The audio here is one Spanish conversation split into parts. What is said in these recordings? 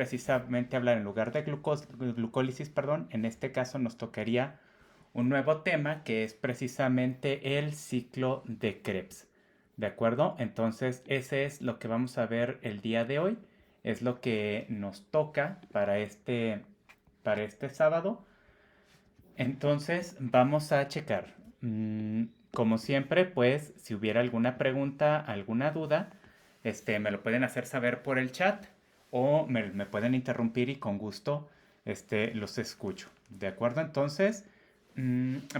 precisamente hablar en lugar de glucólisis, perdón, en este caso nos tocaría un nuevo tema que es precisamente el ciclo de Krebs. ¿De acuerdo? Entonces, ese es lo que vamos a ver el día de hoy. Es lo que nos toca para este sábado. Entonces, vamos a checar. Como siempre, pues, si hubiera alguna pregunta, alguna duda, me lo pueden hacer saber por el chat o me pueden interrumpir y con gusto, los escucho. ¿De acuerdo? Entonces,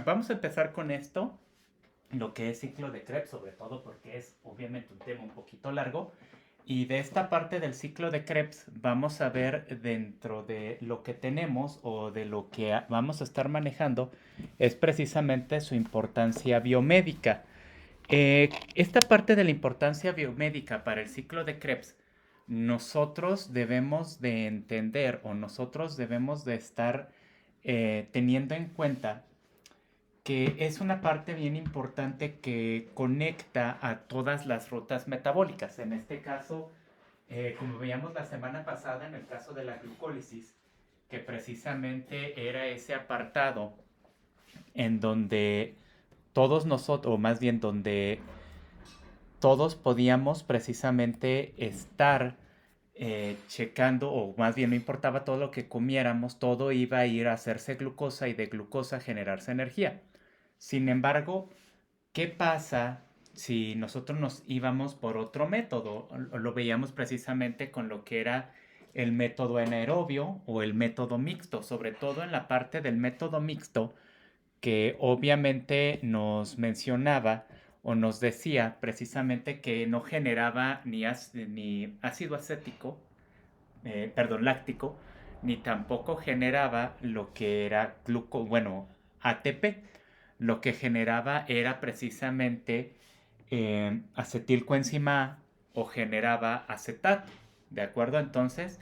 vamos a empezar con esto, lo que es ciclo de Krebs, sobre todo porque es obviamente un tema un poquito largo. Y de esta parte del ciclo de Krebs vamos a ver dentro de lo que tenemos o de lo que vamos a estar manejando es precisamente su importancia biomédica. Esta parte de la importancia biomédica para el ciclo de Krebs, nosotros debemos de entender o nosotros debemos de estar teniendo en cuenta que es una parte bien importante que conecta a todas las rutas metabólicas. En este caso, como veíamos la semana pasada en el caso de la glucólisis, que precisamente era ese apartado en donde todos nosotros, o más bien donde todos podíamos precisamente estar checando, o más bien no importaba todo lo que comiéramos, todo iba a ir a hacerse glucosa y de glucosa generarse energía. Sin embargo, ¿qué pasa si nosotros nos íbamos por otro método? Lo veíamos precisamente con lo que era el método anaerobio o el método mixto, sobre todo en la parte del método mixto que obviamente nos mencionaba o nos decía precisamente que no generaba ni ácido acético, perdón, láctico, ni tampoco generaba lo que era bueno, ATP. Lo que generaba era precisamente acetilcoenzima A o generaba acetato. ¿De acuerdo? Entonces,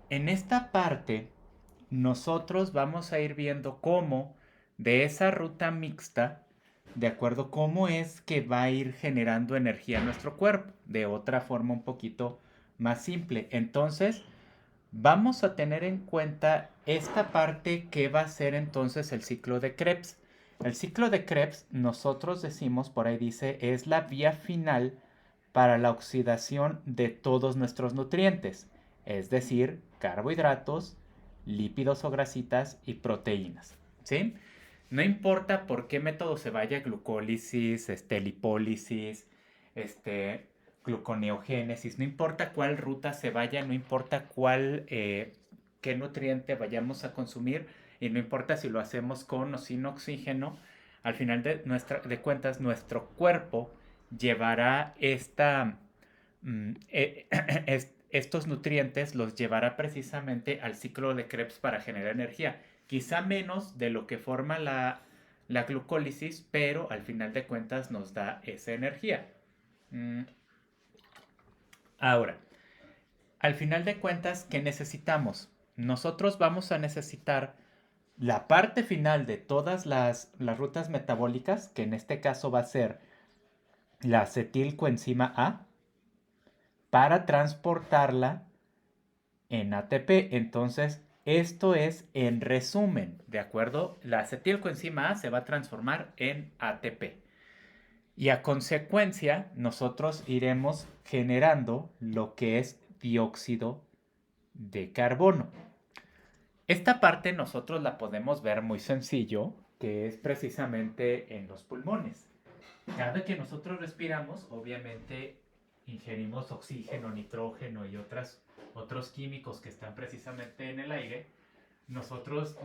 en esta parte, nosotros vamos a ir viendo cómo de esa ruta mixta, de acuerdo, cómo es que va a ir generando energía en nuestro cuerpo, de otra forma un poquito más simple. Entonces, vamos a tener en cuenta esta parte que va a ser entonces el ciclo de Krebs. El ciclo de Krebs, nosotros decimos, por ahí dice, es la vía final para la oxidación de todos nuestros nutrientes, es decir, carbohidratos, lípidos o grasitas y proteínas. ¿Sí? No importa por qué método se vaya, glucólisis, lipólisis, este, gluconeogénesis, no importa cuál ruta se vaya, no importa qué nutriente vayamos a consumir y no importa si lo hacemos con o sin oxígeno, al final de cuentas nuestro cuerpo llevará estos nutrientes, los llevará precisamente al ciclo de Krebs para generar energía. Quizá menos de lo que forma la glucólisis, pero al final de cuentas nos da esa energía. Mm, Ahora, al final de cuentas, ¿qué necesitamos? Nosotros vamos a necesitar la parte final de todas las rutas metabólicas, que en este caso va a ser la acetilcoenzima A, para transportarla en ATP. Entonces, esto es en resumen, ¿de acuerdo? La acetilcoenzima A se va a transformar en ATP. Y a consecuencia, nosotros iremos generando lo que es dióxido de carbono. Esta parte nosotros la podemos ver muy sencillo, que es precisamente en los pulmones. Cada que nosotros respiramos, obviamente ingerimos oxígeno, nitrógeno y otros químicos que están precisamente en el aire. Nosotros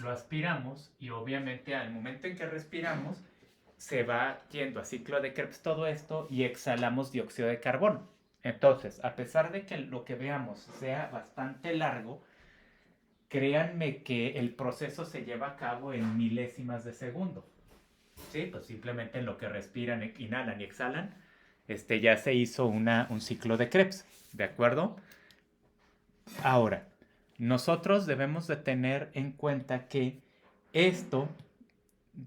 lo aspiramos y obviamente al momento en que respiramos se va yendo a ciclo de Krebs todo esto y exhalamos dióxido de carbono. Entonces, a pesar de que lo que veamos sea bastante largo, créanme que el proceso se lleva a cabo en milésimas de segundo. Sí, pues simplemente en lo que respiran, inhalan y exhalan, ya se hizo un ciclo de Krebs, ¿de acuerdo? Ahora, nosotros debemos de tener en cuenta que esto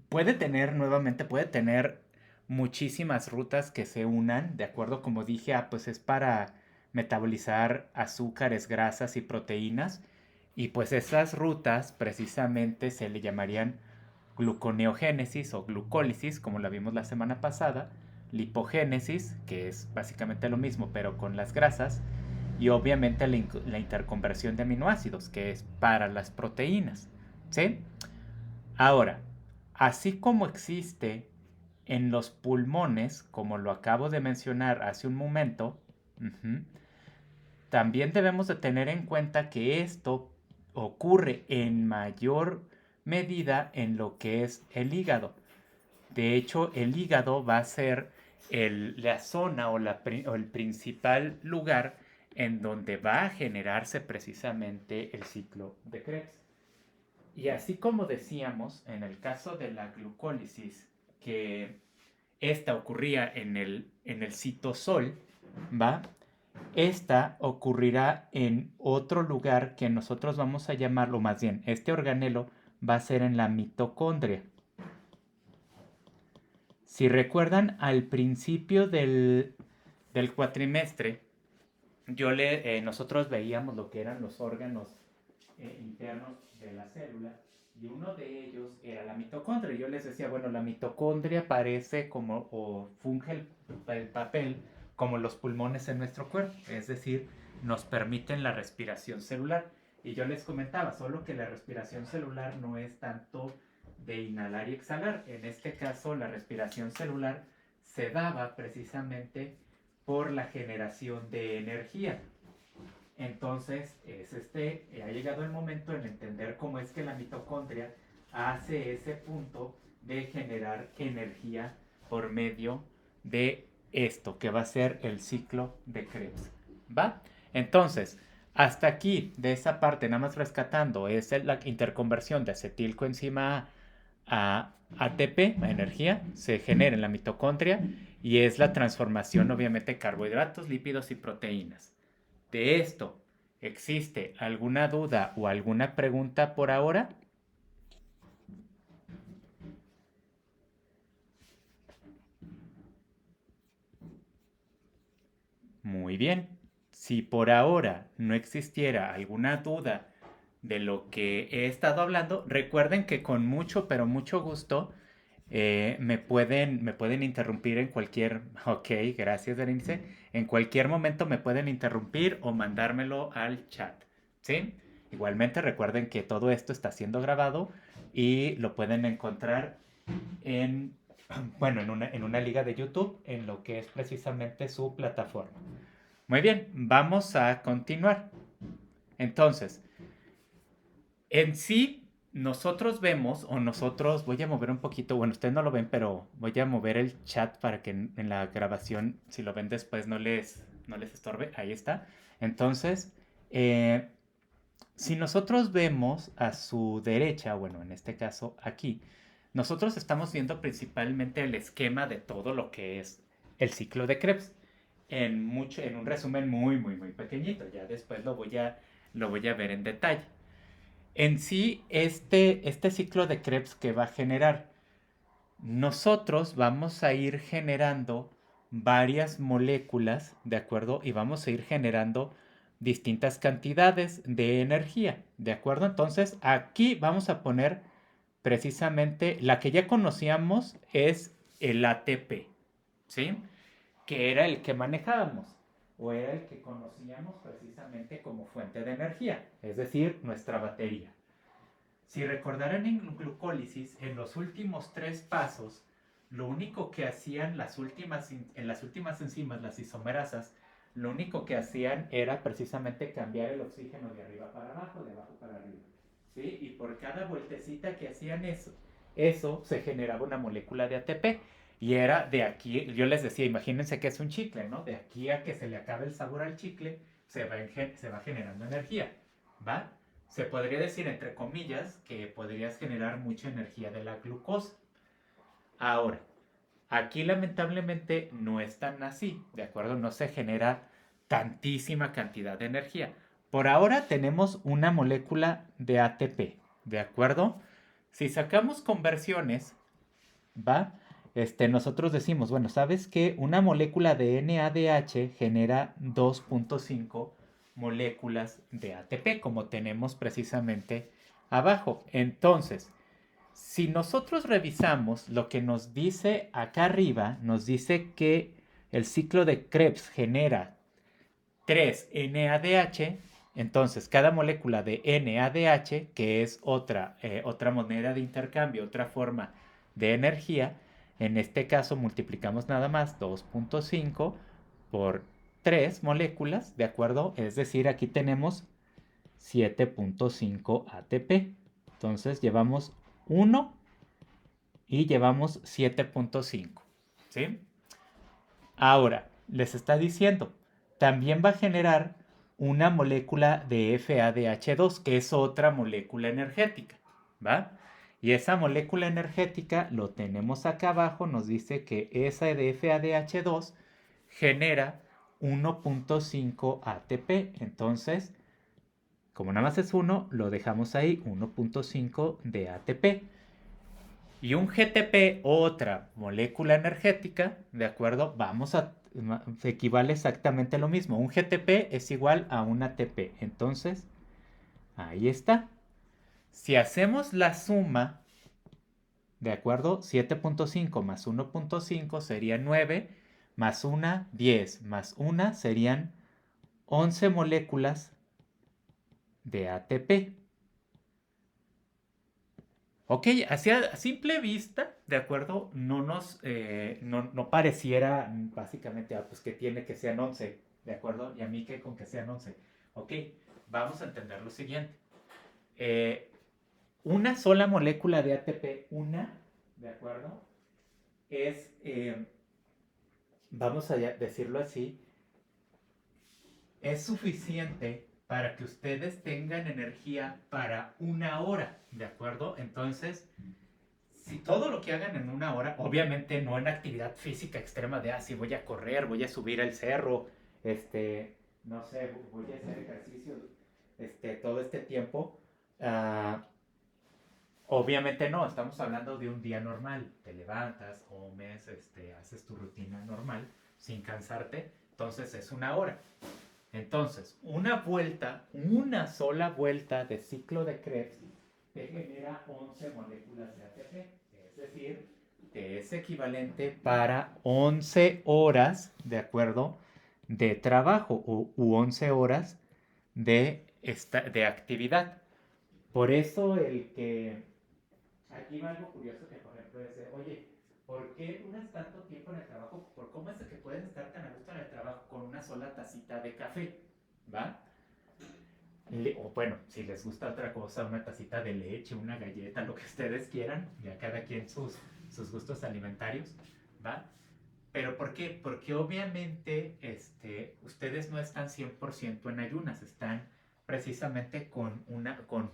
puede tener muchísimas rutas que se unan, ¿de acuerdo? Como dije, pues es metabolizar azúcares, grasas y proteínas. Y pues esas rutas precisamente se le llamarían gluconeogénesis o glucólisis, como la vimos la semana pasada, lipogénesis, que es básicamente lo mismo pero con las grasas, y obviamente la interconversión de aminoácidos, que es para las proteínas. ¿Sí? Ahora, así como existe en los pulmones, como lo acabo de mencionar hace un momento, también debemos de tener en cuenta que esto ocurre en mayor medida en lo que es el hígado. De hecho, el hígado va a ser la zona o el principal lugar en donde va a generarse precisamente el ciclo de Krebs. Y así como decíamos, en el caso de la glucólisis, que esta ocurría en el citosol, ¿va? Esta ocurrirá en otro lugar que nosotros vamos a llamarlo, más bien, este organelo va a ser en la mitocondria. Si recuerdan, al principio del cuatrimestre, nosotros veíamos lo que eran los órganos internos de la célula y uno de ellos era la mitocondria. Yo les decía, bueno, la mitocondria parece como o funge el papel como los pulmones en nuestro cuerpo, es decir, nos permiten la respiración celular. Y yo les comentaba, solo que la respiración celular no es tanto de inhalar y exhalar. En este caso, la respiración celular se daba precisamente por la generación de energía. Entonces, ha llegado el momento en entender cómo es que la mitocondria hace ese punto de generar energía por medio de esto, que va a ser el ciclo de Krebs. ¿Va? Entonces, hasta aquí, de esa parte, nada más rescatando, es la interconversión de acetilcoenzima A a ATP, a energía, se genera en la mitocondria y es la transformación, obviamente, de carbohidratos, lípidos y proteínas. De esto, ¿existe alguna duda o alguna pregunta por ahora? Muy bien. Si por ahora no existiera alguna duda de lo que he estado hablando, recuerden que con mucho, pero mucho gusto me pueden interrumpir en cualquier... Ok, gracias, Berenice. En cualquier momento me pueden interrumpir o mandármelo al chat. ¿Sí? Igualmente recuerden que todo esto está siendo grabado y lo pueden encontrar en, bueno, en una liga de YouTube, en lo que es precisamente su plataforma. Muy bien, vamos a continuar. Entonces, en sí, nosotros vemos, o nosotros, voy a mover un poquito, bueno, ustedes no lo ven, pero voy a mover el chat para que en la grabación, si lo ven después, no les estorbe. Ahí está. Entonces, si nosotros vemos a su derecha, bueno, en este caso aquí, nosotros estamos viendo principalmente el esquema de todo lo que es el ciclo de Krebs. En un resumen muy, muy, muy pequeñito. Ya después lo voy a ver en detalle. En sí, este ciclo de Krebs que va a generar, nosotros vamos a ir generando varias moléculas, ¿de acuerdo? Y vamos a ir generando distintas cantidades de energía, ¿de acuerdo? Entonces, aquí vamos a poner precisamente la que ya conocíamos es el ATP, ¿sí? Que era el que manejábamos o era el que conocíamos precisamente como fuente de energía, es decir, nuestra batería. Si recordarán en glucólisis, en los últimos 3 pasos, lo único que hacían en las últimas enzimas, las isomerasas, lo único que hacían era precisamente cambiar el oxígeno de arriba para abajo, de abajo para arriba. ¿Sí? Y por cada vueltecita que hacían eso se generaba una molécula de ATP. Y era de aquí, yo les decía, imagínense que es un chicle, ¿no? De aquí a que se le acabe el sabor al chicle, se va generando energía, ¿va? Se podría decir, entre comillas, que podrías generar mucha energía de la glucosa. Ahora, aquí lamentablemente no es tan así, ¿de acuerdo? No se genera tantísima cantidad de energía. Por ahora tenemos una molécula de ATP, ¿de acuerdo? Si sacamos conversiones, ¿va? nosotros decimos, bueno, ¿sabes qué? Una molécula de NADH genera 2.5 moléculas de ATP, como tenemos precisamente abajo. Entonces, si nosotros revisamos lo que nos dice acá arriba, nos dice que el ciclo de Krebs genera 3 NADH, entonces cada molécula de NADH, que es otra moneda de intercambio, otra forma de energía, en este caso multiplicamos nada más 2.5 por 3 moléculas, ¿de acuerdo? Es decir, aquí tenemos 7.5 ATP. Entonces llevamos 1 y llevamos 7.5, ¿sí? Ahora, les está diciendo, también va a generar una molécula de FADH2, que es otra molécula energética, ¿va? Y esa molécula energética lo tenemos acá abajo, nos dice que esa de FADH2 genera 1.5 ATP. Entonces, como nada más es 1, lo dejamos ahí, 1.5 de ATP. Y un GTP, otra molécula energética, ¿de acuerdo? Equivale exactamente a lo mismo. Un GTP es igual a un ATP. Entonces, ahí está. Si hacemos la suma, ¿de acuerdo? 7.5 más 1.5 sería 9, más 1, 10, más 1 serían 11 moléculas de ATP. Ok, a simple vista, ¿de acuerdo? No pareciera básicamente, pues que tiene que sean 11, ¿de acuerdo? Y a mí que con que sean 11. Ok, vamos a entender lo siguiente. Eh, una sola molécula de ATP, ¿de acuerdo? Es, vamos a decirlo así, es suficiente para que ustedes tengan energía para una hora, ¿de acuerdo? Entonces, si todo lo que hagan en una hora, obviamente no en actividad física extrema de, si voy a correr, voy a subir el cerro, no sé, voy a hacer ejercicio, todo este tiempo, ah, obviamente no, estamos hablando de un día normal, te levantas, comes, haces tu rutina normal, sin cansarte, entonces es una hora. Entonces, una sola vuelta de ciclo de Krebs te genera 11 moléculas de ATP. Es decir, te es equivalente para 11 horas, ¿de acuerdo? De trabajo u 11 horas de actividad. Por eso aquí va algo curioso que, por ejemplo, dice, oye, ¿por qué duras tanto tiempo en el trabajo? ¿Por cómo es que puedes estar tan a gusto en el trabajo con una sola tacita de café? ¿Va? O bueno, si les gusta otra cosa, una tacita de leche, una galleta, lo que ustedes quieran, ya cada quien sus gustos alimentarios, ¿va? Pero ¿por qué? Porque obviamente ustedes no están 100% en ayunas, están precisamente con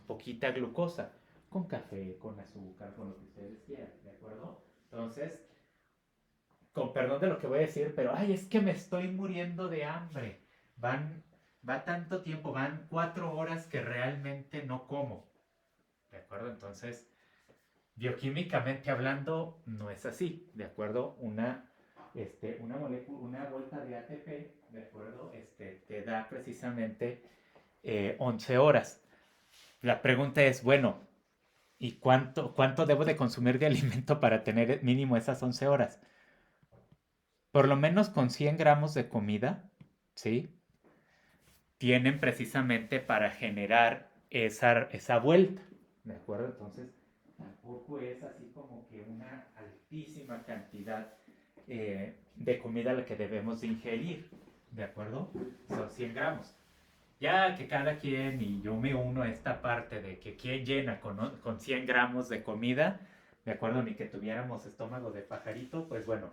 poquita glucosa, con café, con azúcar, con lo que ustedes quieran, ¿de acuerdo? Entonces, con perdón de lo que voy a decir, pero ay, es que me estoy muriendo de hambre. Van, va tanto tiempo, van 4 horas que realmente no como. ¿De acuerdo? Entonces, bioquímicamente hablando, no es así. ¿De acuerdo? Una molécula, una vuelta de ATP, ¿de acuerdo? Te da precisamente 11 horas. La pregunta es, bueno, ¿y cuánto debo de consumir de alimento para tener mínimo esas 11 horas? Por lo menos con 100 gramos de comida, ¿sí? Tienen precisamente para generar esa vuelta, ¿de acuerdo? Entonces, tampoco es así como que una altísima cantidad de comida la que debemos de ingerir, ¿de acuerdo? Son 100 gramos. Ya que cada quien, y yo me uno a esta parte de que quien llena con 100 gramos de comida, ¿de acuerdo? Ni que tuviéramos estómago de pajarito, pues bueno,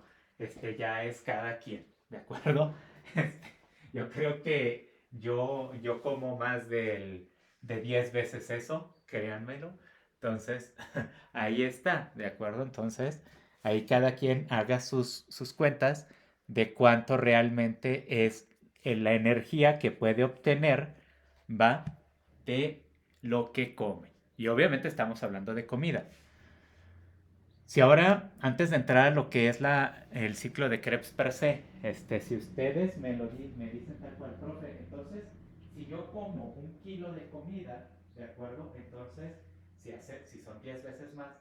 ya es cada quien, ¿de acuerdo? Yo creo que yo como más de 10 veces eso, créanmelo. Entonces, ahí está, ¿de acuerdo? Entonces, ahí cada quien haga sus cuentas de cuánto realmente es la energía que puede obtener, va, de lo que come. Y obviamente estamos hablando de comida. Si ahora, antes de entrar a lo que es el ciclo de Krebs per se, si ustedes me dicen tal cual, profe, entonces, si yo como 1 kilo de comida, ¿de acuerdo? Entonces, si son 10 veces más,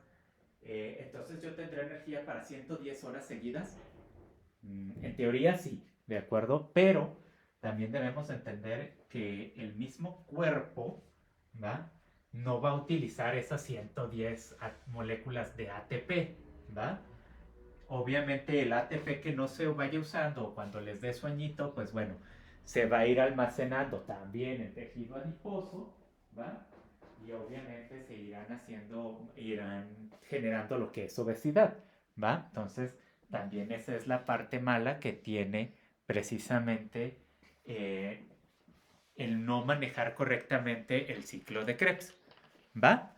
entonces yo tendré energía para 110 horas seguidas. En teoría sí, ¿de acuerdo? Pero también debemos entender que el mismo cuerpo, ¿va? No va a utilizar esas 110 moléculas de ATP, ¿va? Obviamente el ATP que no se vaya usando cuando les dé sueñito, pues bueno, se va a ir almacenando también en tejido adiposo, ¿va? Y obviamente irán generando lo que es obesidad, ¿va? Entonces, también esa es la parte mala que tiene precisamente eh, el no manejar correctamente el ciclo de Krebs, ¿va?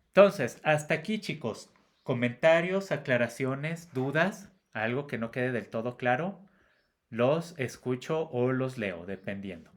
Entonces, hasta aquí, chicos. Comentarios, aclaraciones, dudas, algo que no quede del todo claro, los escucho o los leo, dependiendo.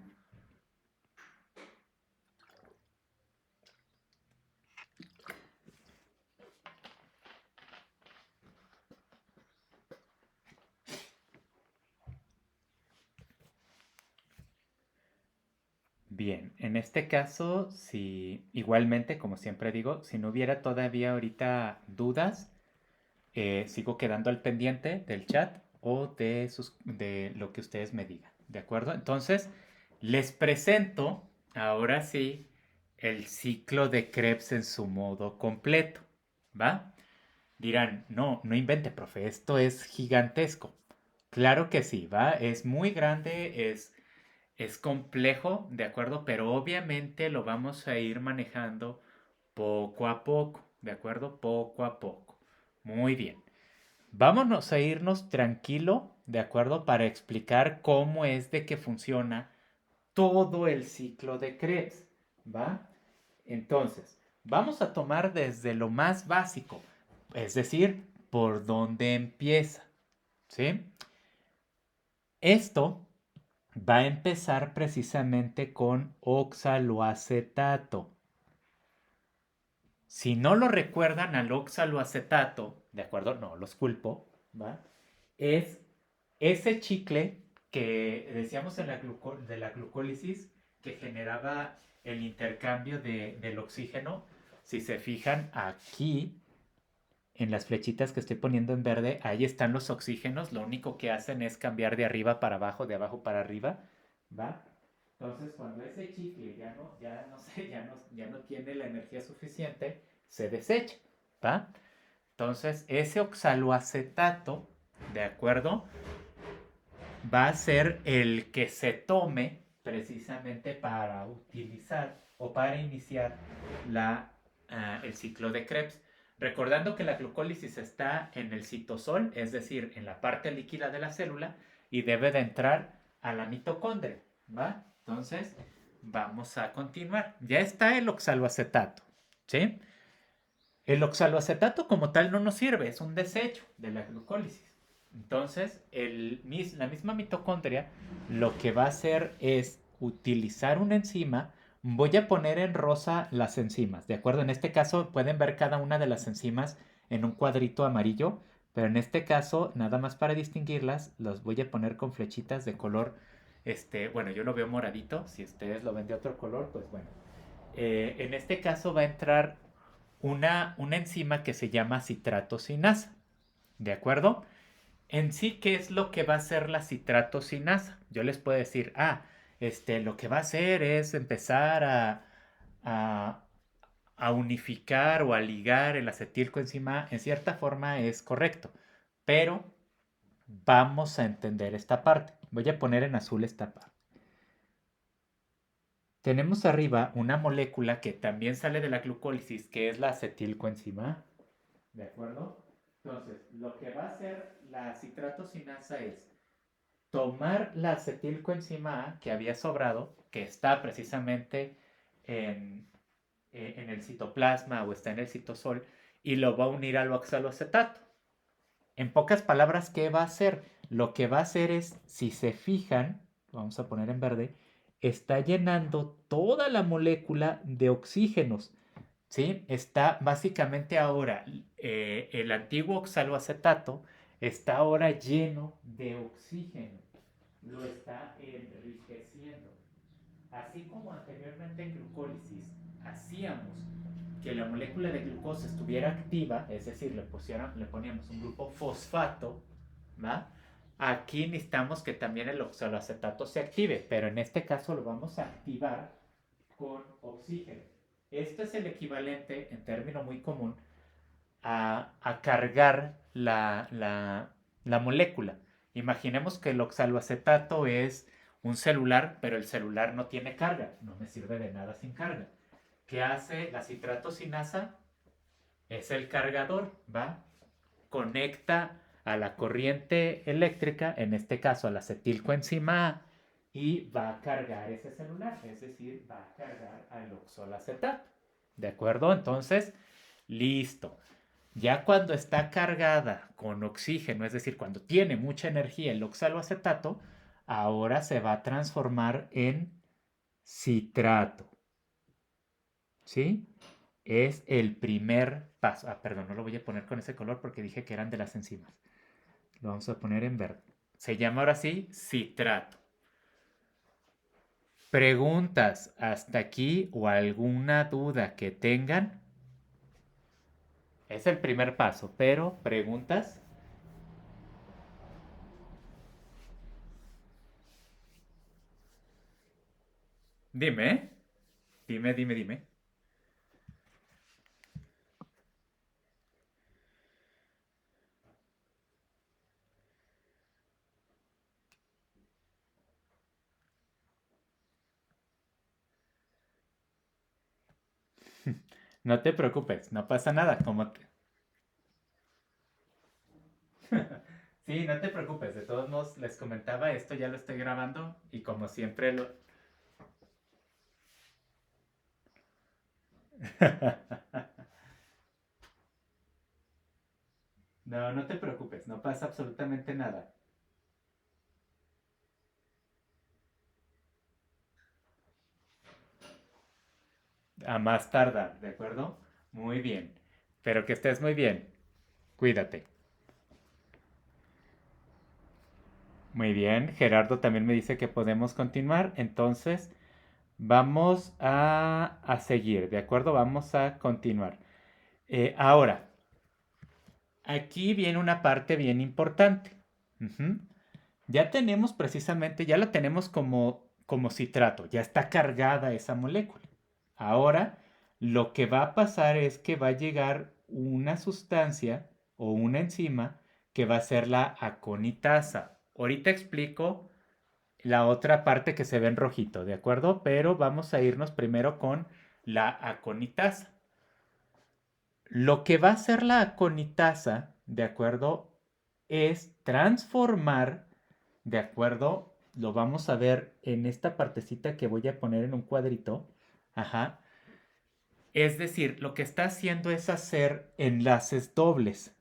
Bien, en este caso, si igualmente, como siempre digo, si no hubiera todavía ahorita dudas, sigo quedando al pendiente del chat o de lo que ustedes me digan, ¿de acuerdo? Entonces, les presento ahora sí el ciclo de Krebs en su modo completo, ¿va? Dirán, no, no invente, profe, esto es gigantesco. Claro que sí, ¿va? Es muy grande, es complejo, ¿de acuerdo? Pero obviamente lo vamos a ir manejando poco a poco, ¿de acuerdo? Poco a poco. Muy bien. Vámonos a irnos tranquilo, ¿de acuerdo? Para explicar cómo es de que funciona todo el ciclo de Krebs, ¿va? Entonces, vamos a tomar desde lo más básico, es decir, por dónde empieza, ¿sí? Esto va a empezar precisamente con oxaloacetato. Si no lo recuerdan al oxaloacetato, ¿de acuerdo? No, los culpo, ¿va? Es ese chicle que decíamos de la glucólisis que generaba el intercambio del oxígeno. Si se fijan aquí, en las flechitas que estoy poniendo en verde, ahí están los oxígenos. Lo único que hacen es cambiar de arriba para abajo, de abajo para arriba, ¿va? Entonces, cuando ese chicle ya no sé, ya no tiene la energía suficiente, se desecha, ¿va? Entonces, ese oxaloacetato, ¿de acuerdo? Va a ser el que se tome precisamente para utilizar o para iniciar el ciclo de Krebs. Recordando que la glucólisis está en el citosol, es decir, en la parte líquida de la célula, y debe de entrar a la mitocondria, ¿va? Entonces, vamos a continuar. Ya está el oxaloacetato, ¿sí? El oxaloacetato como tal no nos sirve, es un desecho de la glucólisis. Entonces, la misma mitocondria lo que va a hacer es utilizar una enzima. Voy a poner en rosa las enzimas, ¿de acuerdo? En este caso pueden ver cada una de las enzimas en un cuadrito amarillo, pero en este caso, nada más para distinguirlas, los voy a poner con flechitas de color, bueno, yo lo veo moradito, si ustedes lo ven de otro color, pues bueno. En este caso va a entrar una enzima que se llama citratosinasa, ¿de acuerdo? En sí, ¿qué es lo que va a hacer la citratosinasa? Yo les puedo decir, lo que va a hacer es empezar a, a unificar o a ligar el acetilcoenzima. En cierta forma es correcto, pero vamos a entender esta parte. Voy a poner en azul esta parte. Tenemos arriba una molécula que también sale de la glucólisis, que es la acetilcoenzima. ¿De acuerdo? Entonces, lo que va a hacer la citratosinasa es tomar la acetilcoenzima A que había sobrado, que está precisamente en, en el citoplasma o está en el citosol, y lo va a unir al oxaloacetato. En pocas palabras, ¿qué va a hacer? Lo que va a hacer es, si se fijan, vamos a poner en verde, está llenando toda la molécula de oxígenos. ¿sí? Está básicamente ahora, el antiguo oxaloacetato está ahora lleno de oxígeno, lo está enriqueciendo. Así como anteriormente en glucólisis hacíamos que la molécula de glucosa estuviera activa, es decir, le poníamos un grupo fosfato, ¿va? Aquí necesitamos que también el oxaloacetato se active, pero en este caso lo vamos a activar con oxígeno. Esto es el equivalente, en término muy común, a cargar la molécula. Imaginemos que el oxaloacetato es un celular, pero el celular no tiene carga, no me sirve de nada sin carga. ¿Qué hace la citratosinasa? Es el cargador, ¿va? Conecta a la corriente eléctrica, en este caso a la acetilcoenzima A, y va a cargar ese celular, es decir, va a cargar al oxalacetato. ¿De acuerdo? Entonces, listo. Ya cuando está cargada con oxígeno, es decir, cuando tiene mucha energía el oxaloacetato, ahora se va a transformar en citrato. ¿Sí? Es el primer paso. Ah, perdón, no lo voy a poner con ese color porque dije que eran de las enzimas. Lo vamos a poner en verde. Se llama ahora sí citrato. ¿Preguntas hasta aquí o alguna duda que tengan? Es el primer paso, pero ¿preguntas? Dime, ¿eh? Dime. No te preocupes, no pasa nada. Sí, no te preocupes. De todos modos, les comentaba, esto ya lo estoy grabando y como siempre lo... No, no te preocupes, no pasa absolutamente nada. A más tardar, ¿de acuerdo? Muy bien. Pero que estés muy bien. Cuídate. Muy bien. Gerardo también me dice que podemos continuar. Entonces, vamos a seguir, ¿de acuerdo? Vamos a continuar. Ahora, aquí viene una parte bien importante. Ujú. Ya tenemos precisamente, ya la tenemos como citrato, ya está cargada esa molécula. Ahora, lo que va a pasar es que va a llegar una sustancia o una enzima que va a ser la aconitasa. Ahorita explico la otra parte que se ve en rojito, ¿de acuerdo? Pero vamos a irnos primero con la aconitasa. Lo que va a hacer la aconitasa, ¿de acuerdo? Es transformar, ¿de acuerdo? Lo vamos a ver en esta partecita que voy a poner en un cuadrito. Ajá. Es decir, lo que está haciendo es hacer enlaces dobles.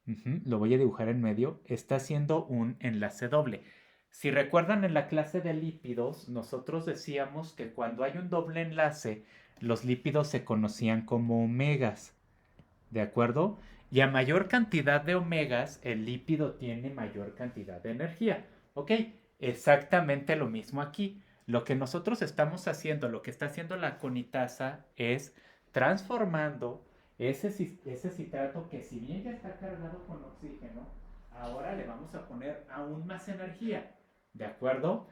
Ujú, lo voy a dibujar en medio. Está haciendo un enlace doble. Si recuerdan en la clase de lípidos, nosotros decíamos que cuando hay un doble enlace, los lípidos se conocían como omegas. ¿De acuerdo? Y a mayor cantidad de omegas, el lípido tiene mayor cantidad de energía. ¿Ok? Exactamente lo mismo aquí. Lo que nosotros estamos haciendo, lo que está haciendo la conitasa es transformando ese citrato que si bien ya está cargado con oxígeno, ahora le vamos a poner aún más energía. ¿De acuerdo?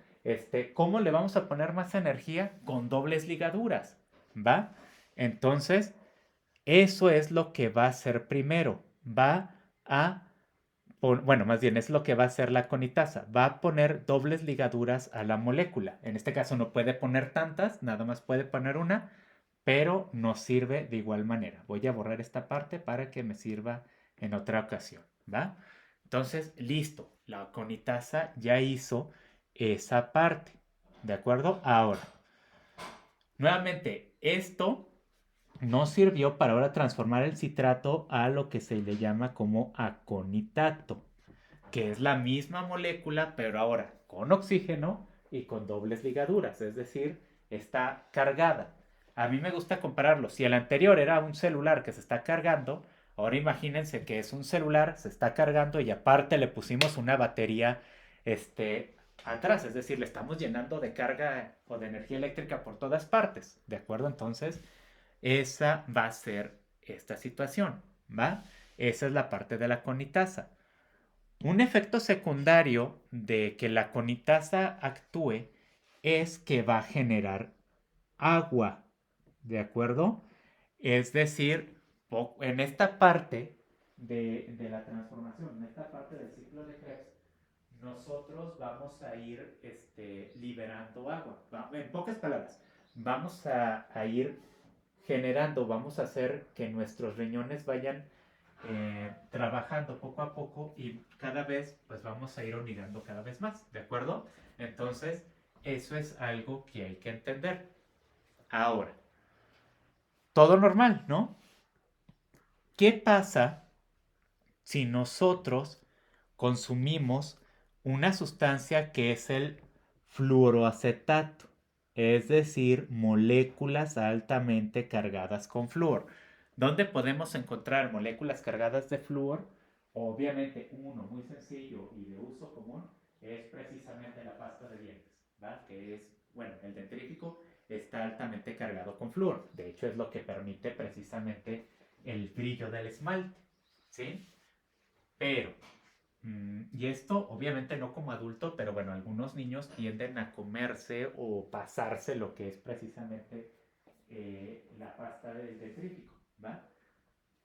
¿Cómo le vamos a poner más energía? Con dobles ligaduras. ¿Va? Entonces, eso es lo que va a hacer primero. Va a, bueno, más bien es lo que va a hacer la conitasa. Va a poner dobles ligaduras a la molécula. En este caso no puede poner tantas, nada más puede poner una, pero nos sirve de igual manera. Voy a borrar esta parte para que me sirva en otra ocasión, ¿va? Entonces, listo. La conitasa ya hizo esa parte. ¿De acuerdo? Ahora, nuevamente, esto no sirvió para ahora transformar el citrato a lo que se le llama como aconitato, que es la misma molécula, pero ahora con oxígeno y con dobles ligaduras, es decir, está cargada. A mí me gusta compararlo. Si el anterior era un celular que se está cargando, ahora imagínense que es un celular, se está cargando y aparte le pusimos una batería atrás. Es decir, le estamos llenando de carga o de energía eléctrica por todas partes. ¿De acuerdo? Entonces, esa va a ser esta situación. ¿Va? Esa es la parte de la conitasa. Un efecto secundario de que la conitasa actúe es que va a generar agua, ¿de acuerdo? Es decir, en esta parte de la transformación, en esta parte del ciclo de Krebs, nosotros vamos a ir liberando agua. En pocas palabras, vamos a ir generando, vamos a hacer que nuestros riñones vayan trabajando poco a poco y cada vez pues vamos a ir unidando cada vez más, ¿de acuerdo? Entonces, eso es algo que hay que entender. Ahora, todo normal, ¿no? ¿Qué pasa si nosotros consumimos una sustancia que es el fluoroacetato? Es decir, moléculas altamente cargadas con flúor. ¿Dónde podemos encontrar moléculas cargadas de flúor? Obviamente, uno muy sencillo y de uso común es precisamente la pasta de dientes, ¿va? Que es, bueno, el dentrífico está altamente cargado con flúor. De hecho, es lo que permite precisamente el brillo del esmalte, ¿sí? Pero, y esto obviamente no como adulto, pero bueno, algunos niños tienden a comerse o pasarse lo que es precisamente la pasta del dentrífico, ¿va?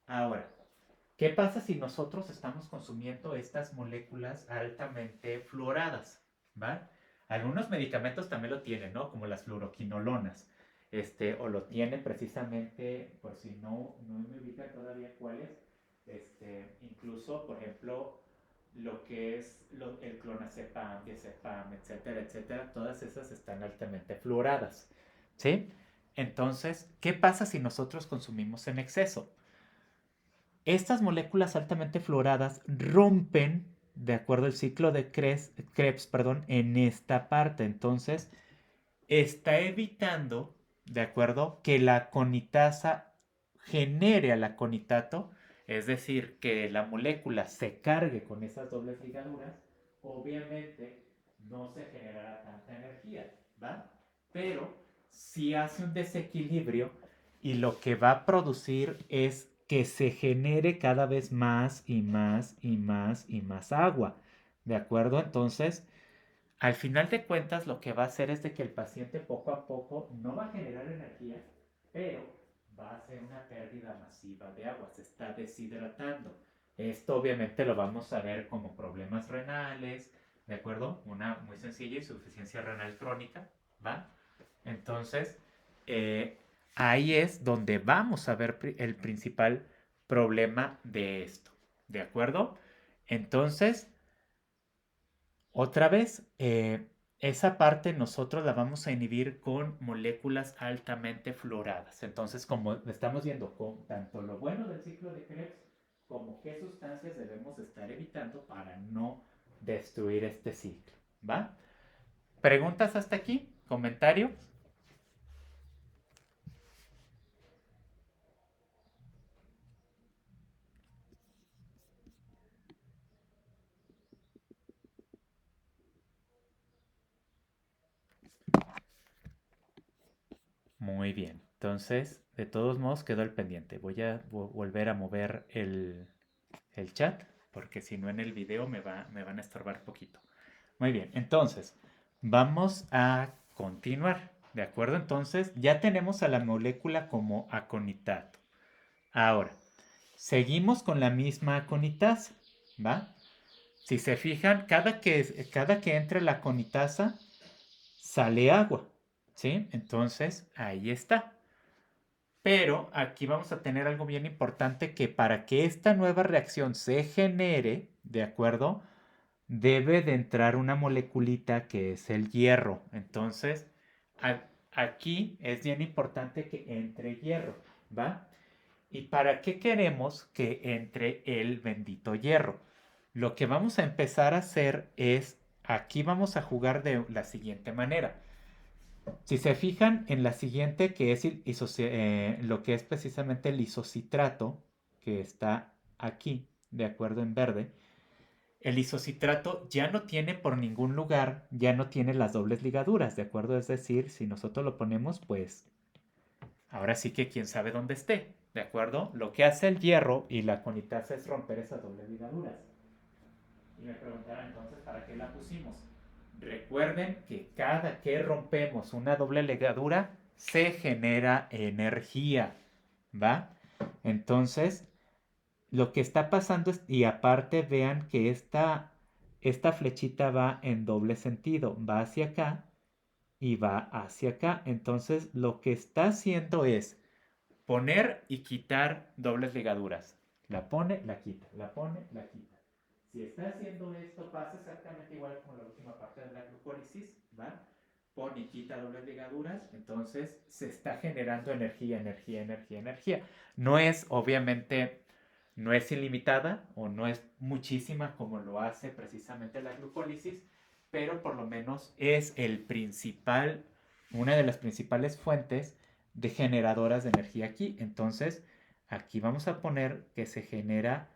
Ahora, ¿qué pasa si nosotros estamos consumiendo estas moléculas altamente fluoradas? ¿Va? Algunos medicamentos también lo tienen, ¿no? Como las fluoroquinolonas. O lo tienen precisamente, por si no me ubican todavía cuáles, incluso, por ejemplo, lo que es el clonazepam, diazepam, etcétera, etcétera, todas esas están altamente fluoradas, ¿sí? Entonces, ¿qué pasa si nosotros consumimos en exceso? Estas moléculas altamente fluoradas rompen, de acuerdo al ciclo de Krebs, perdón, en esta parte. Entonces, está evitando, de acuerdo, que la conitasa genere al aconitato, es decir, que la molécula se cargue con esas dobles ligaduras. Obviamente, no se generará tanta energía, ¿va? Pero si hace un desequilibrio y lo que va a producir es que se genere cada vez más y más y más y más agua. ¿De acuerdo? Entonces, al final de cuentas, lo que va a hacer es de que el paciente poco a poco no va a generar energía, pero va a hacer una pérdida masiva de agua, se está deshidratando. Esto obviamente lo vamos a ver como problemas renales, ¿de acuerdo? Una muy sencilla, insuficiencia renal crónica, ¿va? Entonces, eh, ahí es donde vamos a ver el principal problema de esto, ¿de acuerdo? Entonces, otra vez, esa parte nosotros la vamos a inhibir con moléculas altamente fluoradas. Entonces, como estamos viendo con tanto lo bueno del ciclo de Krebs como qué sustancias debemos estar evitando para no destruir este ciclo, ¿va? ¿Preguntas hasta aquí? ¿Comentarios? Muy bien. Entonces, de todos modos, quedó el pendiente. Voy a volver a mover el chat, porque si no en el video me van a estorbar poquito. Muy bien, entonces, vamos a continuar. ¿De acuerdo? Entonces, ya tenemos a la molécula como aconitato. Ahora, seguimos con la misma aconitasa, ¿va? Si se fijan, cada que entra la aconitasa, sale agua, ¿sí? Entonces, ahí está. Pero aquí vamos a tener algo bien importante que para que esta nueva reacción se genere, ¿de acuerdo? Debe de entrar una moleculita que es el hierro. Entonces, aquí es bien importante que entre hierro, ¿va? ¿Y para qué queremos que entre el bendito hierro? Lo que vamos a empezar a hacer es, aquí vamos a jugar de la siguiente manera. Si se fijan en la siguiente, que es lo que es precisamente el isocitrato, que está aquí, de acuerdo en verde, el isocitrato ya no tiene por ningún lugar, ya no tiene las dobles ligaduras, ¿de acuerdo? Es decir, si nosotros lo ponemos, pues ahora sí que quién sabe dónde esté, ¿de acuerdo? Lo que hace el hierro y la conitasa es romper esas dobles ligaduras. Y me preguntarán entonces, ¿para qué la pusimos? Recuerden que cada que rompemos una doble ligadura, se genera energía, ¿va? Entonces, lo que está pasando es, y aparte vean que esta flechita va en doble sentido, va hacia acá y va hacia acá. Entonces, lo que está haciendo es poner y quitar dobles ligaduras. La pone, la quita, la pone, la quita. Si está haciendo esto, pasa exactamente igual como la última parte de la glucólisis, ¿va? Pone y quita dobles ligaduras, entonces se está generando energía, energía, energía, energía. No es, obviamente, no es ilimitada o no es muchísima como lo hace precisamente la glucólisis, pero por lo menos es una de las principales fuentes de generadoras de energía aquí. Entonces, aquí vamos a poner que se genera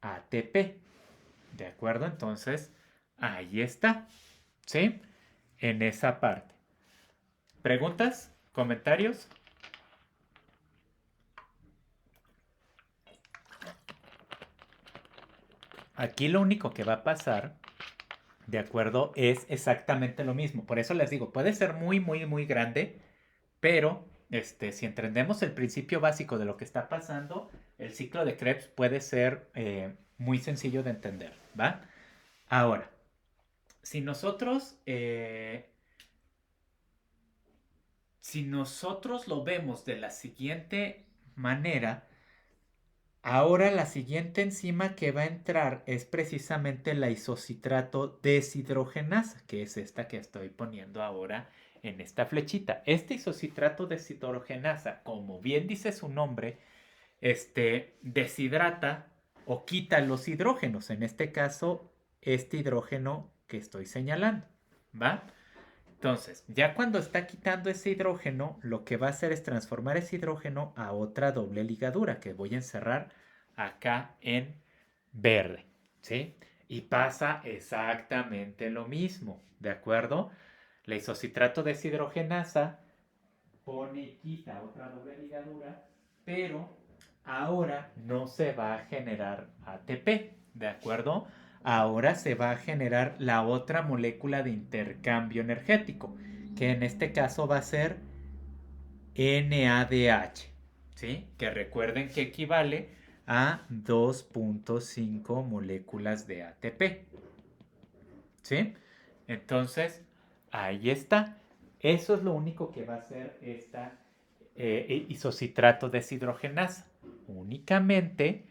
ATP. ¿De acuerdo? Entonces, ahí está. ¿Sí? En esa parte. ¿Preguntas? ¿Comentarios? Aquí lo único que va a pasar, ¿de acuerdo? Es exactamente lo mismo. Por eso les digo, puede ser muy, muy, muy grande, pero si entendemos el principio básico de lo que está pasando, el ciclo de Krebs puede ser muy sencillo de entender, ¿va? Ahora, si nosotros, si nosotros lo vemos de la siguiente manera, ahora la siguiente enzima que va a entrar es precisamente la isocitrato deshidrogenasa, que es esta que estoy poniendo ahora en esta flechita. Este isocitrato deshidrogenasa, como bien dice su nombre, deshidrata o quita los hidrógenos. En este caso, este hidrógeno que estoy señalando, ¿va? Entonces, ya cuando está quitando ese hidrógeno, lo que va a hacer es transformar ese hidrógeno a otra doble ligadura que voy a encerrar acá en verde, ¿sí? Y pasa exactamente lo mismo, ¿de acuerdo? La isocitrato deshidrogenasa pone y quita otra doble ligadura, pero ahora no se va a generar ATP, ¿de acuerdo? Ahora se va a generar la otra molécula de intercambio energético, que en este caso va a ser NADH, ¿sí? Que recuerden que equivale a 2.5 moléculas de ATP, ¿sí? Entonces, ahí está. Eso es lo único que va a hacer esta isocitrato deshidrogenasa. Únicamente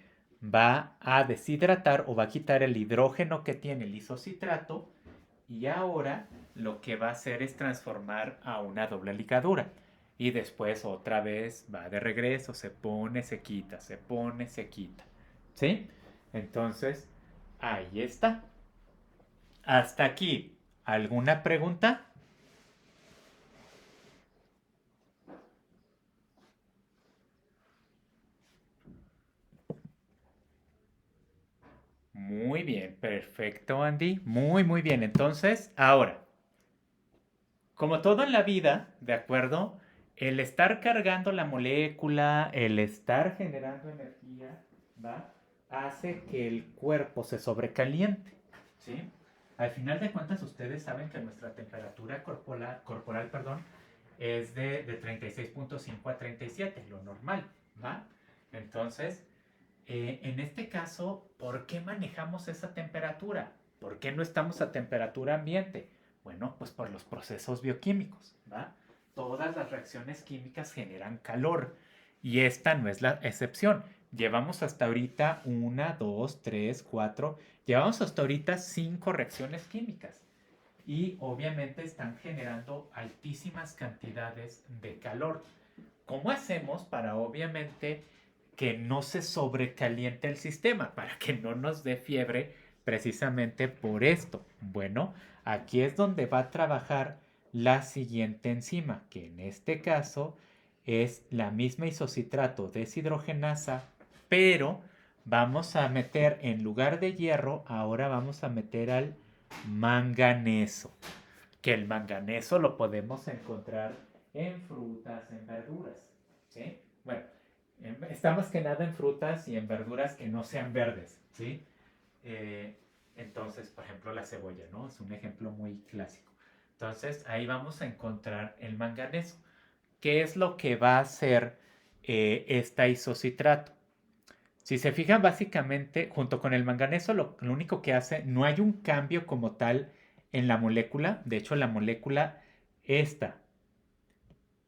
va a deshidratar o va a quitar el hidrógeno que tiene el isocitrato y ahora lo que va a hacer es transformar a una doble ligadura. Y después otra vez va de regreso, se pone, se quita, se pone, se quita. ¿Sí? Entonces, ahí está. Hasta aquí. ¿Alguna pregunta? Muy bien, perfecto, Andy. Muy, muy bien. Entonces, ahora, como todo en la vida, ¿de acuerdo? El estar cargando la molécula, el estar generando energía, ¿va? Hace que el cuerpo se sobrecaliente, ¿sí? Al final de cuentas, ustedes saben que nuestra temperatura corporal, perdón, es de 36.5 a 37, lo normal, ¿va? Entonces, en este caso, ¿por qué manejamos esa temperatura? ¿Por qué no estamos a temperatura ambiente? Bueno, pues por los procesos bioquímicos, ¿va? Todas las reacciones químicas generan calor y esta no es la excepción. Llevamos hasta ahorita una, dos, tres, cuatro, llevamos hasta ahorita 5 reacciones químicas y obviamente están generando altísimas cantidades de calor. ¿Cómo hacemos para obviamente que no se sobrecaliente el sistema, para que no nos dé fiebre precisamente por esto? Bueno, aquí es donde va a trabajar la siguiente enzima, que en este caso es la misma isocitrato deshidrogenasa, pero vamos a meter en lugar de hierro, ahora vamos a meter al manganeso, que el manganeso lo podemos encontrar en frutas, en verduras. ¿Sí? Bueno, está más que nada en frutas y en verduras que no sean verdes. ¿Sí? Eh, entonces, por ejemplo, la cebolla, ¿no? Es un ejemplo muy clásico. Entonces, ahí vamos a encontrar el manganeso. ¿Qué es lo que va a hacer esta isocitrato? Si se fijan, básicamente, junto con el manganeso, lo único que hace, no hay un cambio como tal en la molécula. De hecho, la molécula esta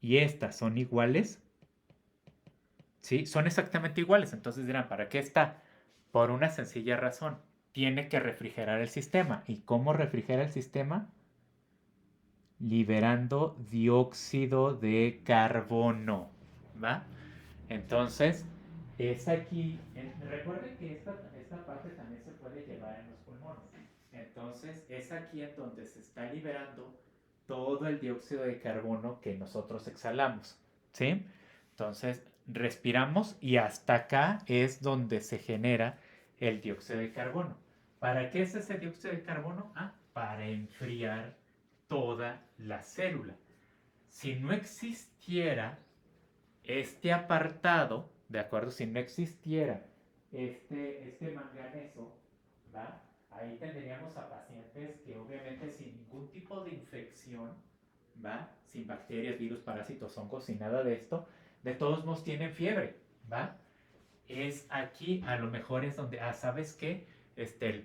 y esta son iguales. ¿Sí? Son exactamente iguales. Entonces dirán, ¿para qué está? Por una sencilla razón. Tiene que refrigerar el sistema. ¿Y cómo refrigera el sistema? Liberando dióxido de carbono. ¿Va? Entonces, es aquí. Recuerden que esta parte también se puede llevar en los pulmones. Entonces, es aquí en donde se está liberando todo el dióxido de carbono que nosotros exhalamos. ¿Sí? Entonces, respiramos y hasta acá es donde se genera el dióxido de carbono. ¿Para qué es ese dióxido de carbono? Ah, para enfriar toda la célula. Si no existiera este apartado, ¿de acuerdo? Si no existiera este manganeso, ¿va? Ahí tendríamos a pacientes que obviamente sin ningún tipo de infección, ¿va? Sin bacterias, virus, parásitos, hongos, sin nada de esto, de todos modos tienen fiebre, ¿va? Es aquí, a lo mejor es donde, ¿sabes qué?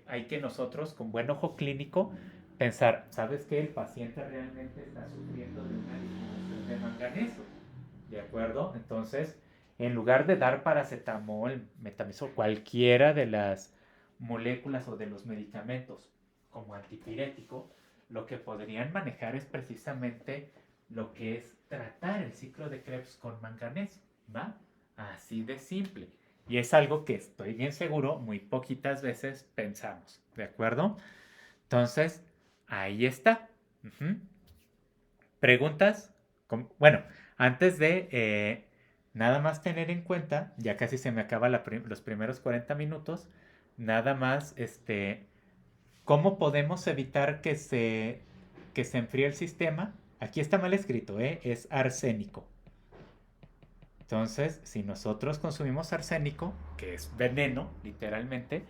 Hay que nosotros, con buen ojo clínico, pensar, ¿sabes qué? El paciente realmente está sufriendo de una disminución de manganeso, ¿de acuerdo? Entonces, en lugar de dar paracetamol, metamizol, cualquiera de las moléculas o de los medicamentos como antipirético, lo que podrían manejar es precisamente lo que es tratar el ciclo de Krebs con manganeso, ¿va? Así de simple. Y es algo que estoy bien seguro, muy poquitas veces pensamos, ¿de acuerdo? Entonces, ahí está. Ujú. ¿Preguntas? Bueno, antes de nada más tener en cuenta, ya casi se me acaba los primeros 40 minutos, nada más, ¿cómo podemos evitar que se enfríe el sistema? Aquí está mal escrito, ¿eh? Es arsénico. Entonces, si nosotros consumimos arsénico, que es veneno, literalmente,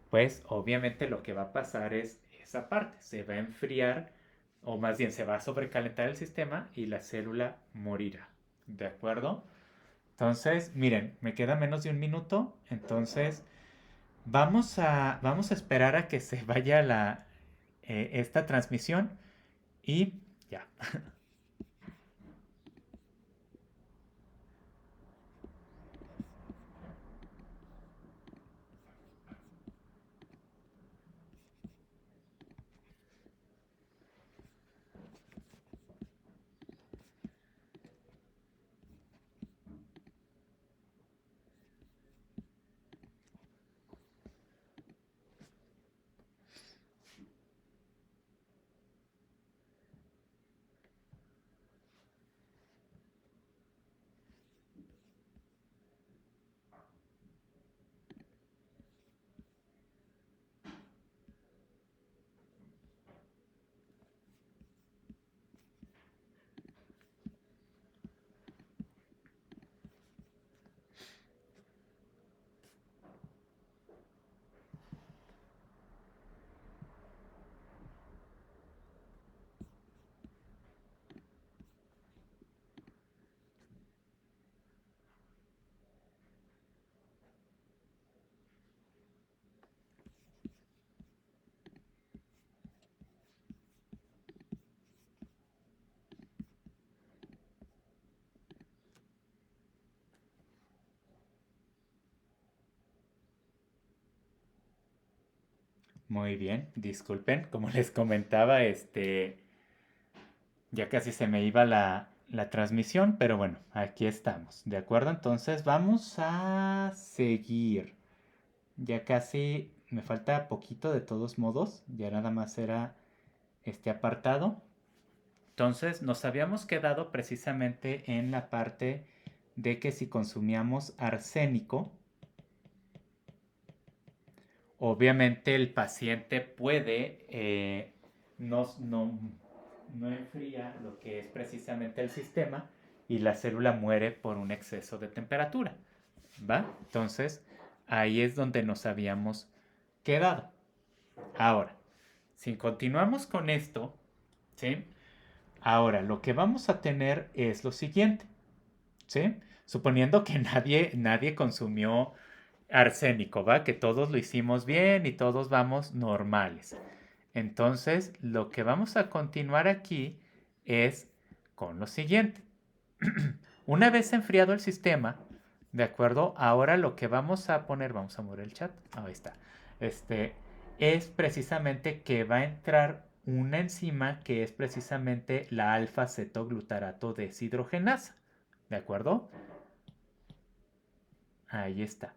pues obviamente lo que va a pasar es esa parte, se va a enfriar o más bien se va a sobrecalentar el sistema y la célula morirá. ¿De acuerdo? Entonces, miren, me queda menos de un minuto, entonces vamos a esperar a que se vaya esta transmisión y ya. Muy bien, disculpen, como les comentaba, ya casi se me iba la transmisión, pero bueno, aquí estamos, ¿de acuerdo? Entonces vamos a seguir. Ya casi me falta poquito de todos modos, ya nada más era este apartado. Entonces nos habíamos quedado precisamente en la parte de que si consumíamos arsénico, obviamente el paciente puede, no enfría lo que es precisamente el sistema y la célula muere por un exceso de temperatura, ¿va? Entonces ahí es donde nos habíamos quedado. Ahora, si continuamos con esto, ¿sí? Ahora lo que vamos a tener es lo siguiente, ¿sí? Suponiendo que nadie consumió arsénico, ¿va? Que todos lo hicimos bien y todos vamos normales. Entonces, lo que vamos a continuar aquí es con lo siguiente. Una vez enfriado el sistema, ¿de acuerdo? Ahora lo que vamos a poner, vamos a mover el chat, ahí está. Es precisamente que va a entrar una enzima que es precisamente la alfa-cetoglutarato deshidrogenasa, ¿de acuerdo? Ahí está.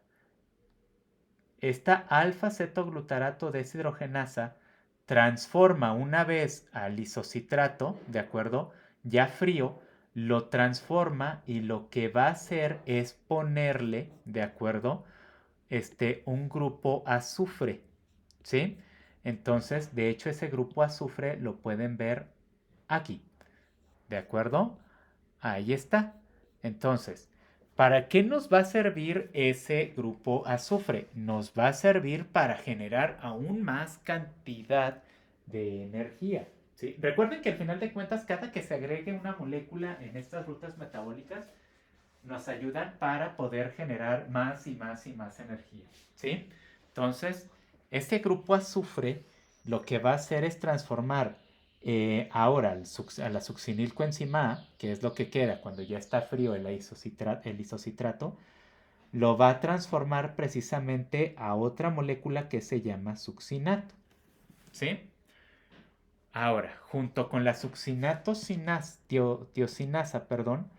Esta alfa-cetoglutarato deshidrogenasa transforma una vez al isocitrato, ¿de acuerdo? Ya frío, lo transforma y lo que va a hacer es ponerle, ¿de acuerdo? Un grupo azufre, ¿sí? Entonces, de hecho, ese grupo azufre lo pueden ver aquí, ¿de acuerdo? Ahí está. Entonces, ¿para qué nos va a servir ese grupo azufre? Nos va a servir para generar aún más cantidad de energía, ¿sí? Recuerden que al final de cuentas, cada que se agregue una molécula en estas rutas metabólicas, nos ayudan para poder generar más y más y más energía, ¿sí? Entonces, este grupo azufre lo que va a hacer es transformar ahora a la succinilcoenzima A, que es lo que queda cuando ya está frío el isocitrato, lo va a transformar precisamente a otra molécula que se llama succinato, ¿sí? Ahora, junto con la tiosinasa, perdón,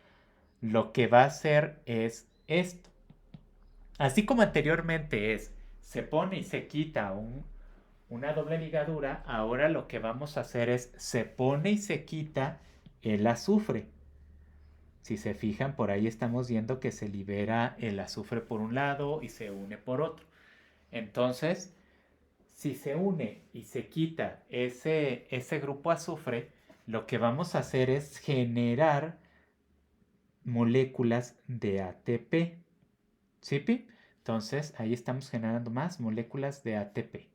lo que va a hacer es esto. Así como anteriormente se pone y se quita una doble ligadura, ahora lo que vamos a hacer es se pone y se quita el azufre. Si se fijan, por ahí estamos viendo que se libera el azufre por un lado y se une por otro. Entonces, si se une y se quita ese grupo azufre, lo que vamos a hacer es generar moléculas de ATP. ¿Sí, Pi? Entonces, ahí estamos generando más moléculas de ATP.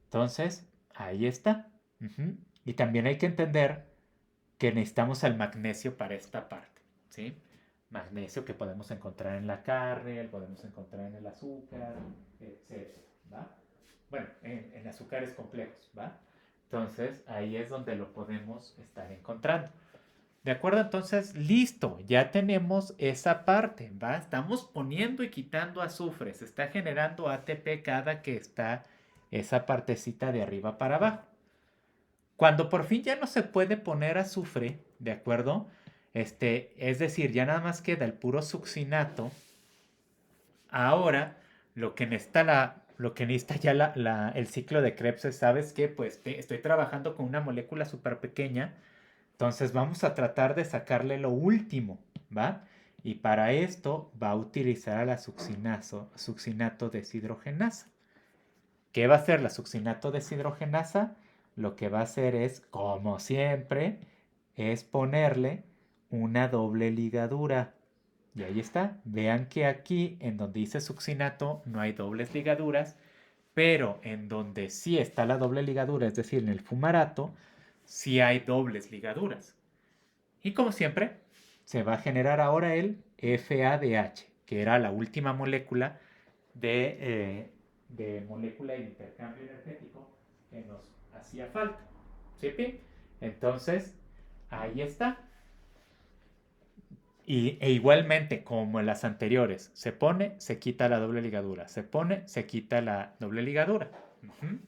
Entonces, ahí está. Ujú. Y también hay que entender que necesitamos el magnesio para esta parte, ¿sí? Magnesio que podemos encontrar en la carne, podemos encontrar en el azúcar, etc. ¿Va? Bueno, en azúcares complejos, ¿va? Entonces, ahí es donde lo podemos estar encontrando. ¿De acuerdo? Entonces, listo, ya tenemos esa parte, ¿va? Estamos poniendo y quitando azufre, se está generando ATP cada que está esa partecita de arriba para abajo. Cuando por fin ya no se puede poner azufre, ¿de acuerdo? Es decir, ya nada más queda el puro succinato. Ahora, lo que necesita ya el ciclo de Krebs es, ¿sabes qué? Pues estoy trabajando con una molécula súper pequeña. Entonces vamos a tratar de sacarle lo último, ¿va? Y para esto va a utilizar a la succinato deshidrogenasa. ¿Qué va a hacer la succinato deshidrogenasa? Lo que va a hacer es, como siempre, es ponerle una doble ligadura. Y ahí está. Vean que aquí, en donde dice succinato, no hay dobles ligaduras, pero en donde sí está la doble ligadura, es decir, en el fumarato, sí hay dobles ligaduras. Y como siempre, se va a generar ahora el FADH, que era la última molécula de molécula de intercambio energético que nos hacía falta. ¿Sí, Pi? Entonces, ahí está. E igualmente, como en las anteriores, se pone, se quita la doble ligadura. Se pone, se quita la doble ligadura. Ujú.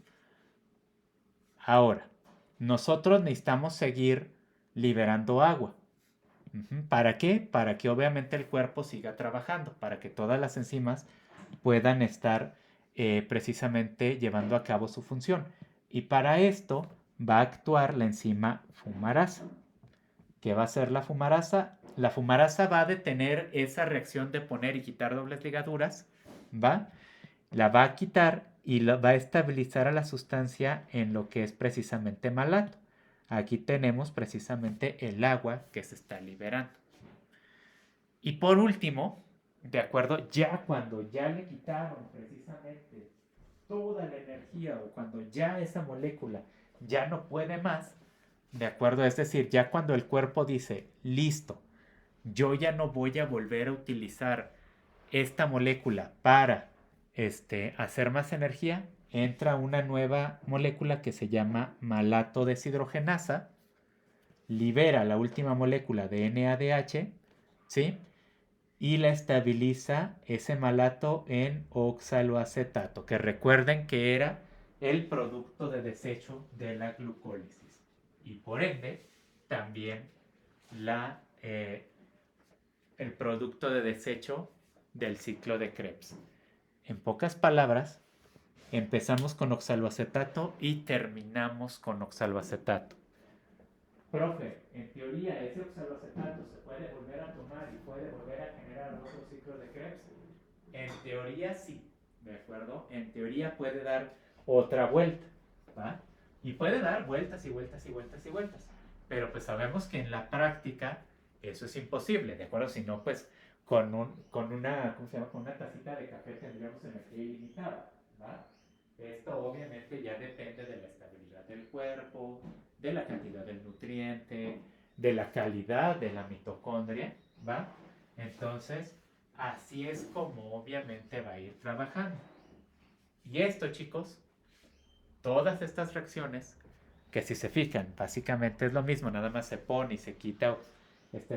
Ahora, nosotros necesitamos seguir liberando agua. Ujú. ¿Para qué? Para que obviamente el cuerpo siga trabajando, para que todas las enzimas puedan estar precisamente llevando a cabo su función. Y para esto va a actuar la enzima fumarasa. ¿Qué va a hacer la fumarasa? La fumarasa va a detener esa reacción de poner y quitar dobles ligaduras, ¿va? La va a quitar y va a estabilizar a la sustancia en lo que es precisamente malato. Aquí tenemos precisamente el agua que se está liberando. Y por último, de acuerdo, ya cuando ya le quitaron precisamente toda la energía o cuando ya esa molécula ya no puede más, de acuerdo, es decir, ya cuando el cuerpo dice, listo, yo ya no voy a volver a utilizar esta molécula para hacer más energía, entra una nueva molécula que se llama malato deshidrogenasa, libera la última molécula de NADH, ¿sí? Y la estabiliza ese malato en oxaloacetato, que recuerden que era el producto de desecho de la glucólisis. Y por ende, también el producto de desecho del ciclo de Krebs. En pocas palabras, empezamos con oxaloacetato y terminamos con oxaloacetato. Profe, en teoría ese oxaloacetato se puede volver a tomar y puede volver a generar otro ciclo de Krebs. En teoría sí, ¿de acuerdo? En teoría puede dar otra vuelta, ¿va? Y puede dar vueltas y vueltas y vueltas y vueltas. Pero pues sabemos que en la práctica eso es imposible, ¿de acuerdo? Si no, pues con una, ¿cómo se llama? Con una tacita de café tendríamos energía ilimitada, ¿va? Esto obviamente ya depende de la estabilidad del cuerpo, de la cantidad del nutriente, de la calidad de la mitocondria, ¿va? Entonces, así es como obviamente va a ir trabajando. Y esto, chicos, todas estas reacciones, que si se fijan, básicamente es lo mismo, nada más se pone y se quita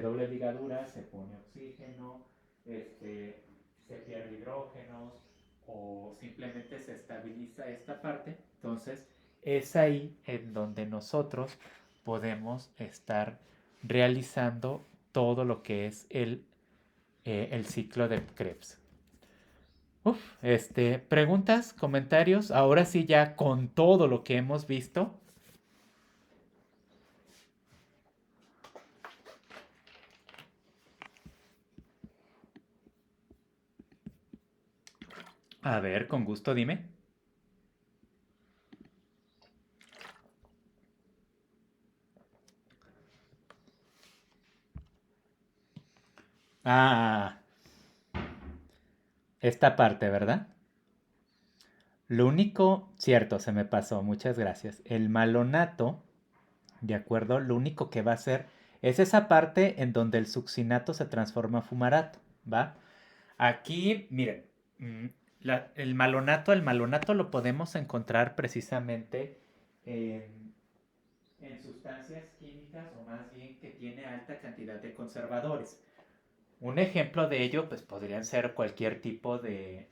doble ligadura, se pone oxígeno, se pierde hidrógenos o simplemente se estabiliza esta parte. Entonces, es ahí en donde nosotros podemos estar realizando todo lo que es el ciclo de Krebs. Preguntas, comentarios, ahora sí ya con todo lo que hemos visto. A ver, con gusto, dime. Ah, esta parte, ¿verdad? Lo único, cierto, se me pasó, muchas gracias. El malonato, ¿de acuerdo? Lo único que va a hacer es esa parte en donde el succinato se transforma a fumarato, ¿va? Aquí, miren, mm, el malonato lo podemos encontrar precisamente en, en sustancias químicas o más bien que tiene alta cantidad de conservadores. Un ejemplo de ello, pues podrían ser cualquier tipo de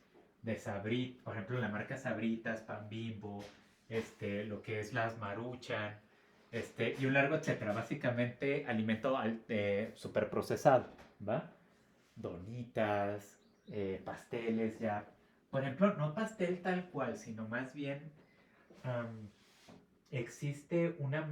sabrit, por ejemplo, la marca Sabritas, Pan Bimbo, lo que es las Maruchan, y un largo etcétera. Básicamente alimento super procesado, ¿va? Donitas, pasteles ya. Por ejemplo, no pastel tal cual, sino más bien am, existe una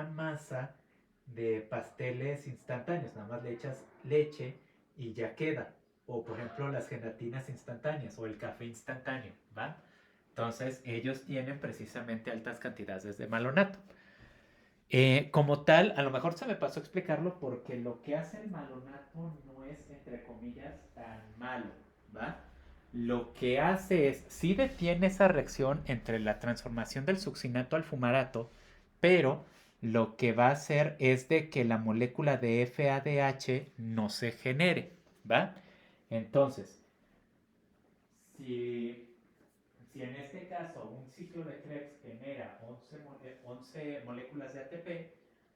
masa de pasteles instantáneos, nada más le echas leche y ya queda. O por ejemplo las gelatinas instantáneas o el café instantáneo, ¿va? Entonces ellos tienen precisamente altas cantidades de malonato. Como tal, a lo mejor se me pasó a explicarlo porque lo que hace el malonato no es, entre comillas, tan malo, ¿va? Lo que hace es, sí detiene esa reacción entre la transformación del succinato al fumarato, pero lo que va a hacer es de que la molécula de FADH no se genere, ¿va? Entonces, si si en este caso un ciclo de Krebs genera 11 moléculas de ATP,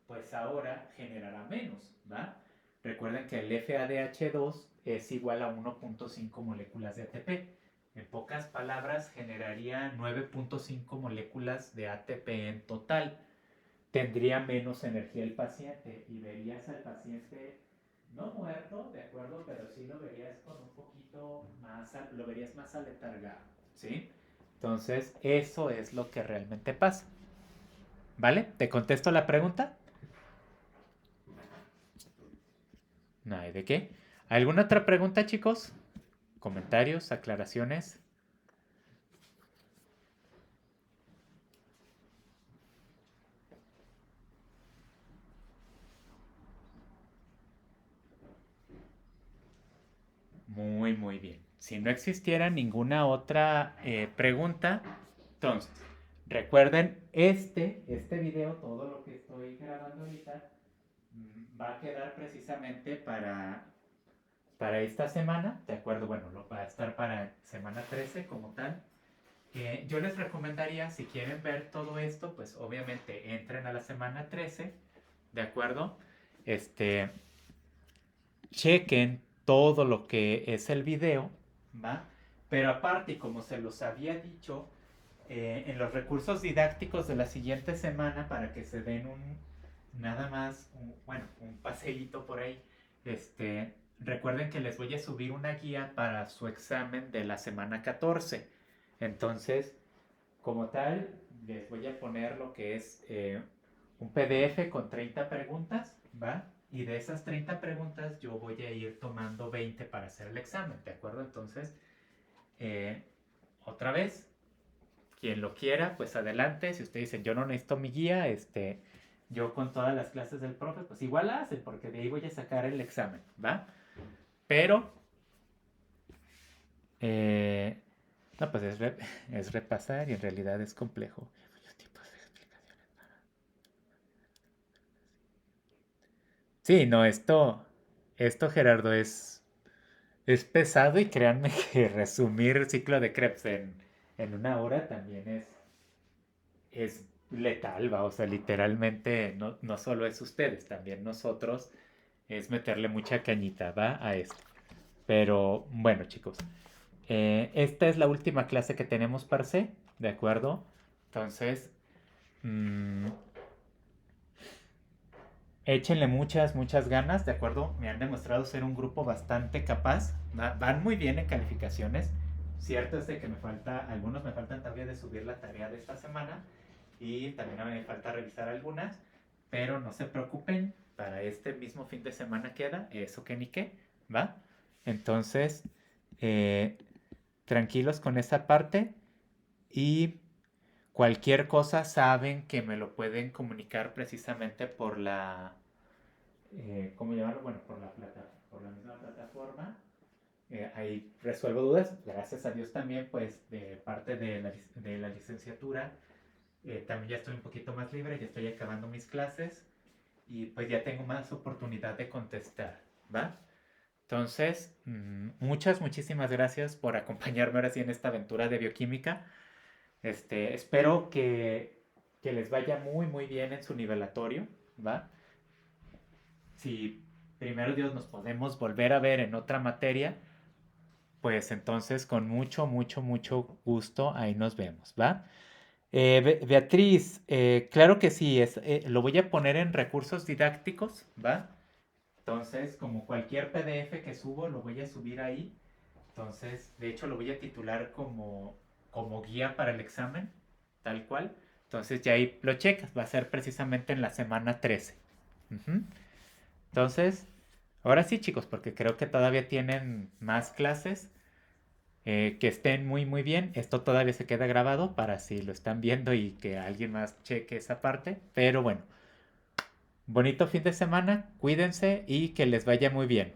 pues ahora generará menos, ¿va? Recuerden que el FADH2 es igual a 1.5 moléculas de ATP. En pocas palabras, generaría 9.5 moléculas de ATP en total. Tendría menos energía el paciente y verías al paciente no muerto, de acuerdo, pero sí lo verías con un poquito más, lo verías más aletargado, ¿sí? Entonces, eso es lo que realmente pasa. ¿Vale? ¿Te contesto la pregunta? No hay de qué. ¿Alguna otra pregunta, chicos? ¿Comentarios, aclaraciones? Muy, muy bien. Si no existiera ninguna otra pregunta, entonces, recuerden, este video, todo lo que estoy grabando ahorita, va a quedar precisamente para esta semana, ¿de acuerdo? Bueno, va a estar para semana 13 como tal. Yo les recomendaría, si quieren ver todo esto, pues obviamente entren a la semana 13, ¿de acuerdo? Este, chequen todo lo que es el video, ¿va? Pero aparte, y como se los había dicho, en los recursos didácticos de la siguiente semana, para que se den nada más, bueno, un paseíto por ahí, recuerden que les voy a subir una guía para su examen de la semana 14. Entonces, como tal, les voy a poner lo que es un PDF con 30 preguntas, ¿va? Y de esas 30 preguntas yo voy a ir tomando 20 para hacer el examen, ¿de acuerdo? Entonces, eh, otra vez, quien lo quiera, pues adelante. Si ustedes dicen, yo no necesito mi guía, yo con todas las clases del profe, pues igual la hacen, porque de ahí voy a sacar el examen, ¿va? Pero, eh, no, pues es repasar y en realidad es complejo. Muchos tipos de explicaciones. Sí, no, esto Gerardo es pesado y créanme que resumir el ciclo de Krebs en una hora también es letal, va, o sea, literalmente no solo es ustedes, también nosotros es meterle mucha cañita, va, a esto. Pero bueno, chicos, esta es la última clase que tenemos para C, ¿de acuerdo? Entonces, mm, échenle muchas, muchas ganas, ¿de acuerdo? Me han demostrado ser un grupo bastante capaz. Van muy bien en calificaciones. Cierto es de que algunos me faltan todavía de subir la tarea de esta semana y también me falta revisar algunas, pero no se preocupen, para este mismo fin de semana queda, eso que ni qué, ¿va? Entonces, eh, tranquilos con esa parte y cualquier cosa saben que me lo pueden comunicar precisamente por ¿cómo llamarlo? Bueno, por la misma plataforma. Ahí resuelvo dudas. Gracias a Dios también, pues, de parte de la licenciatura, también ya estoy un poquito más libre, ya estoy acabando mis clases y pues ya tengo más oportunidad de contestar, ¿va? Entonces, muchísimas gracias por acompañarme ahora sí en esta aventura de bioquímica. Espero que les vaya muy, muy bien en su nivelatorio, ¿va? Si primero Dios nos podemos volver a ver en otra materia, pues entonces con mucho, mucho, mucho gusto ahí nos vemos, ¿va? Beatriz, claro que sí, lo voy a poner en recursos didácticos, ¿va? Entonces, como cualquier PDF que subo, lo voy a subir ahí. Entonces, de hecho, lo voy a titular como guía para el examen, tal cual. Entonces, ya ahí lo checas, va a ser precisamente en la semana 13. Ujú. Entonces, ahora sí, chicos, porque creo que todavía tienen más clases. Que estén muy, muy bien. Esto todavía se queda grabado para si lo están viendo y que alguien más cheque esa parte. Pero bueno, bonito fin de semana, cuídense y que les vaya muy bien.